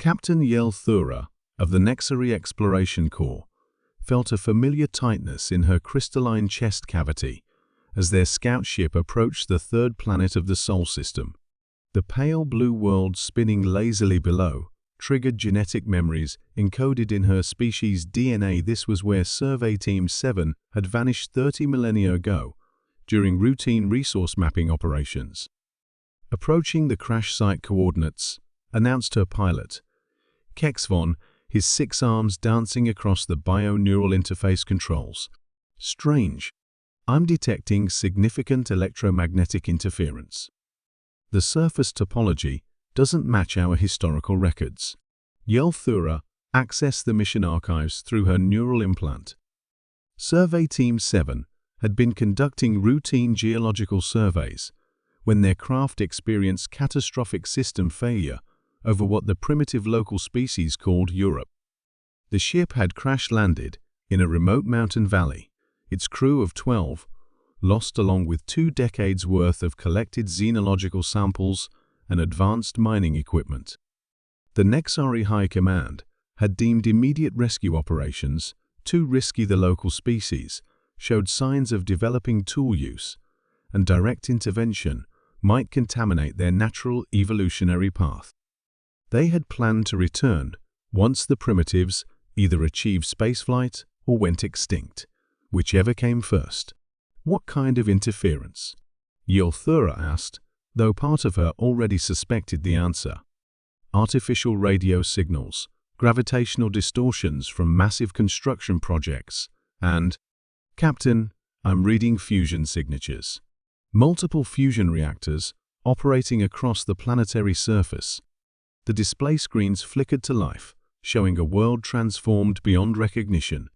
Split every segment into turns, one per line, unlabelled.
Captain Thura of the Nexari Exploration Corps felt a familiar tightness in her crystalline chest cavity as their scout ship approached the third planet of the Sol system. The pale blue world spinning lazily below triggered genetic memories encoded in her species' DNA. This was where Survey Team 7 had vanished 30 millennia ago during routine resource mapping operations. Approaching the crash site coordinates, announced her pilot, Kexvon, his 6 arms dancing across the bio-neural interface controls. Strange. I'm detecting significant electromagnetic interference. The surface topology doesn't match our historical records. Thura accessed the mission archives through her neural implant. Survey Team 7 had been conducting routine geological surveys when their craft experienced catastrophic system failure over what the primitive local species called Europe. The ship had crash-landed in a remote mountain valley, its crew of 12 lost along with 2 decades worth of collected xenological samples and advanced mining equipment. The Nexari High Command had deemed immediate rescue operations too risky. The local species showed signs of developing tool use, and direct intervention might contaminate their natural evolutionary path. They had planned to return once the primitives either achieved spaceflight or went extinct, whichever came first. What kind of interference? Thura asked, though part of her already suspected the answer. Artificial radio signals, gravitational distortions from massive construction projects, and, Captain, I'm reading fusion signatures. Multiple fusion reactors operating across the planetary surface. The display screens flickered to life, showing a world transformed beyond recognition,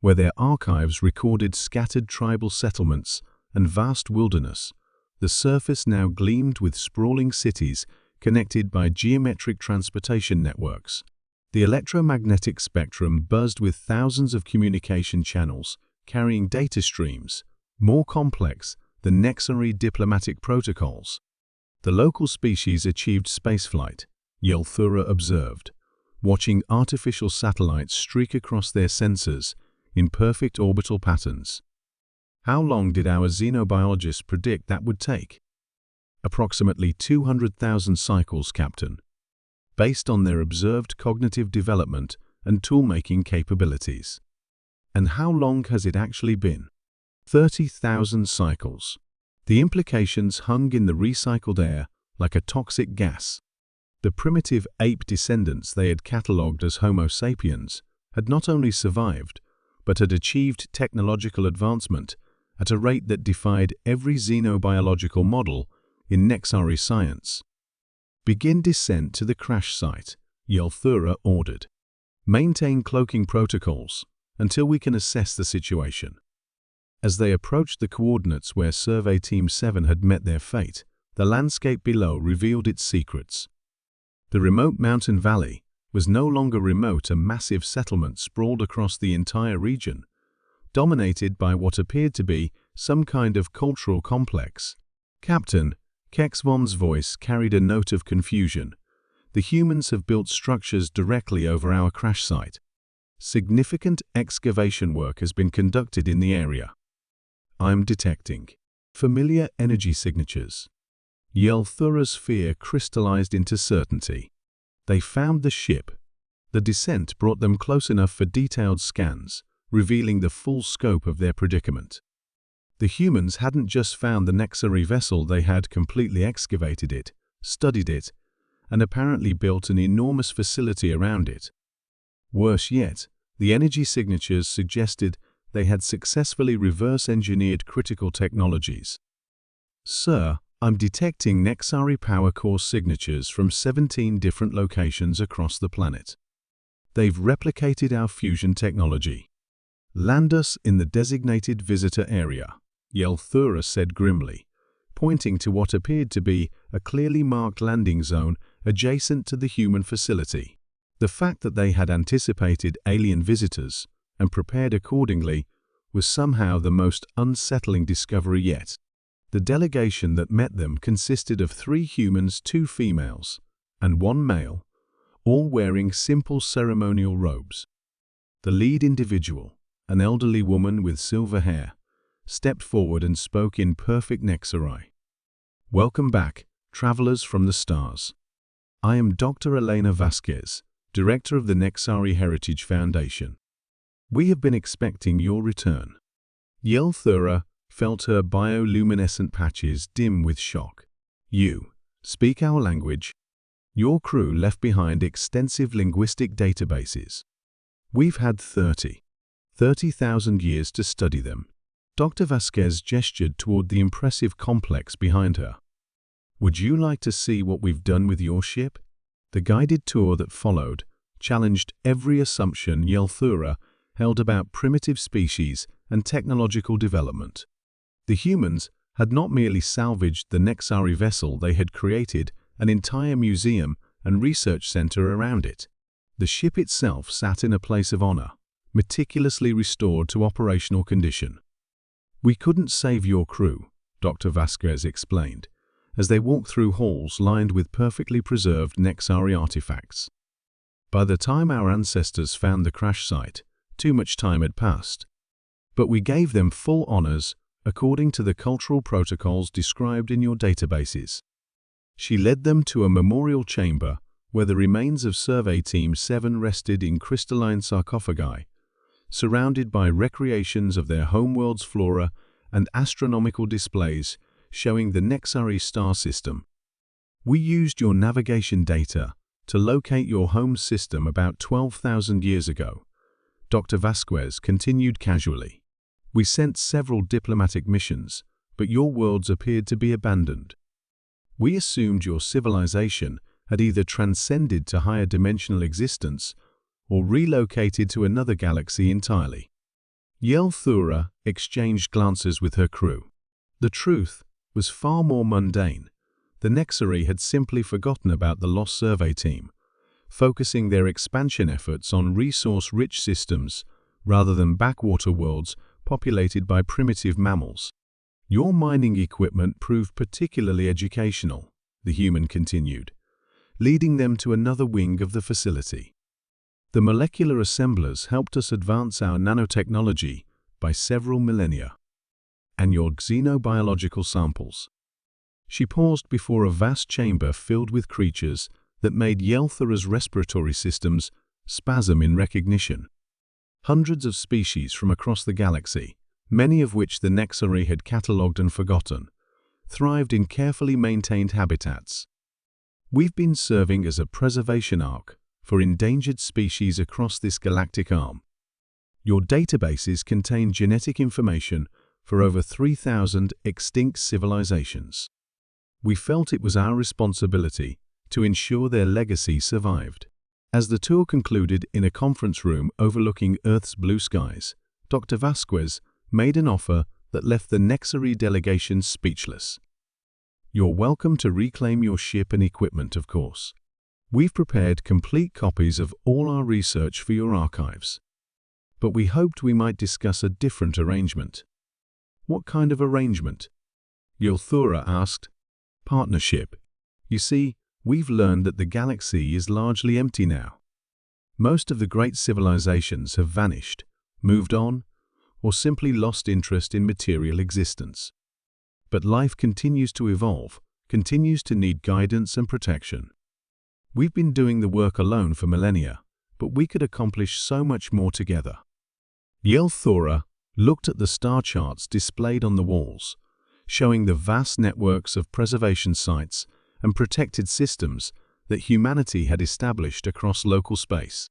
where their archives recorded scattered tribal settlements and vast wilderness. The surface now gleamed with sprawling cities connected by geometric transportation networks. The electromagnetic spectrum buzzed with thousands of communication channels carrying data streams, more complex than Nexari diplomatic protocols. The local species achieved spaceflight, Thura observed, watching artificial satellites streak across their sensors in perfect orbital patterns. How long did our xenobiologists predict that would take? Approximately 200,000 cycles, Captain, based on their observed cognitive development and tool-making capabilities. And how long has it actually been? 30,000 cycles. The implications hung in the recycled air like a toxic gas. The primitive ape descendants they had catalogued as Homo sapiens had not only survived, but had achieved technological advancement at a rate that defied every xenobiological model in Nexari science. Begin descent to the crash site, Thura ordered. Maintain cloaking protocols until we can assess the situation. As they approached the coordinates where Survey Team 7 had met their fate, the landscape below revealed its secrets. The remote mountain valley was no longer remote. A massive settlement sprawled across the entire region, dominated by what appeared to be some kind of cultural complex. Captain, Kexvon's voice carried a note of confusion. The humans have built structures directly over our crash site. Significant excavation work has been conducted in the area. I'm detecting familiar energy signatures. Thura's fear crystallized into certainty. They found the ship. The descent brought them close enough for detailed scans, revealing the full scope of their predicament. The humans hadn't just found the Nexari vessel, they had completely excavated it, studied it, and apparently built an enormous facility around it. Worse yet, the energy signatures suggested they had successfully reverse-engineered critical technologies. Sir, I'm detecting Nexari power core signatures from 17 different locations across the planet. They've replicated our fusion technology. Land us in the designated visitor area, Thura said grimly, pointing to what appeared to be a clearly marked landing zone adjacent to the human facility. The fact that they had anticipated alien visitors and prepared accordingly was somehow the most unsettling discovery yet. The delegation that met them consisted of 3 humans, 2 females, and 1 male, all wearing simple ceremonial robes. The lead individual, an elderly woman with silver hair, stepped forward and spoke in perfect Nexari. "Welcome back, travelers from the stars. I am Dr. Elena Vasquez, director of the Nexari Heritage Foundation. We have been expecting your return." Yelthura felt her bioluminescent patches dim with shock. "You speak our language?" Your crew left behind extensive linguistic databases. We've had 30,000 years to study them. Dr. Vasquez gestured toward the impressive complex behind her. "Would you like to see what we've done with your ship?" The guided tour that followed challenged every assumption Yelthura held about primitive species and technological development. The humans had not merely salvaged the Nexari vessel, they had created an entire museum and research center around it. The ship itself sat in a place of honor, meticulously restored to operational condition. "We couldn't save your crew," Dr. Vasquez explained, as they walked through halls lined with perfectly preserved Nexari artifacts. "By the time our ancestors found the crash site, too much time had passed. But we gave them full honors according to the cultural protocols described in your databases." She led them to a memorial chamber where the remains of Survey Team 7 rested in crystalline sarcophagi, surrounded by recreations of their homeworld's flora and astronomical displays showing the Nexari star system. "We used your navigation data to locate your home system about 12,000 years ago," Dr. Vasquez continued casually. "We sent several diplomatic missions, but your worlds appeared to be abandoned. We assumed your civilization had either transcended to higher dimensional existence or relocated to another galaxy entirely." Yelthura exchanged glances with her crew. The truth was far more mundane. The Nexari had simply forgotten about the lost survey team, focusing their expansion efforts on resource-rich systems rather than backwater worlds populated by primitive mammals. "Your mining equipment proved particularly educational," the human continued, leading them to another wing of the facility. "The molecular assemblers helped us advance our nanotechnology by several millennia. And your xenobiological samples." She paused before a vast chamber filled with creatures that made Yelthura's respiratory systems spasm in recognition. Hundreds of species from across the galaxy, many of which the Nexari had catalogued and forgotten, thrived in carefully maintained habitats. "We've been serving as a preservation ark for endangered species across this galactic arm. Your databases contain genetic information for over 3,000 extinct civilizations. We felt it was our responsibility to ensure their legacy survived." As the tour concluded in a conference room overlooking Earth's blue skies, Dr. Vasquez made an offer that left the Nexari delegation speechless. "You're welcome to reclaim your ship and equipment, of course. We've prepared complete copies of all our research for your archives. But we hoped we might discuss a different arrangement." "What kind of arrangement?" Yelthura asked. "Partnership. You see, we've learned that the galaxy is largely empty now. Most of the great civilizations have vanished, moved on, or simply lost interest in material existence. But life continues to evolve, continues to need guidance and protection. We've been doing the work alone for millennia, but we could accomplish so much more together." Yelthura looked at the star charts displayed on the walls, showing the vast networks of preservation sites and protected systems that humanity had established across local space.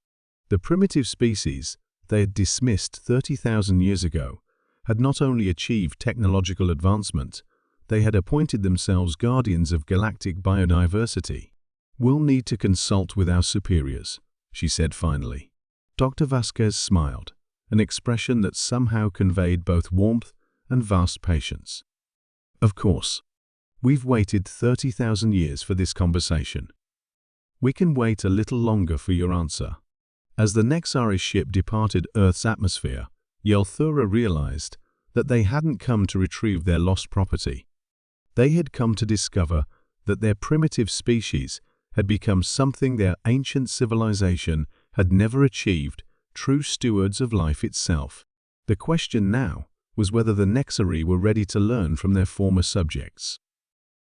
The primitive species they had dismissed 30,000 years ago had not only achieved technological advancement, they had appointed themselves guardians of galactic biodiversity. "We'll need to consult with our superiors," she said finally. Dr. Vasquez smiled, an expression that somehow conveyed both warmth and vast patience. "Of course. We've waited 30,000 years for this conversation. We can wait a little longer for your answer." As the Nexari ship departed Earth's atmosphere, Yelthura realized that they hadn't come to retrieve their lost property. They had come to discover that their primitive species had become something their ancient civilization had never achieved, true stewards of life itself. The question now was whether the Nexari were ready to learn from their former subjects.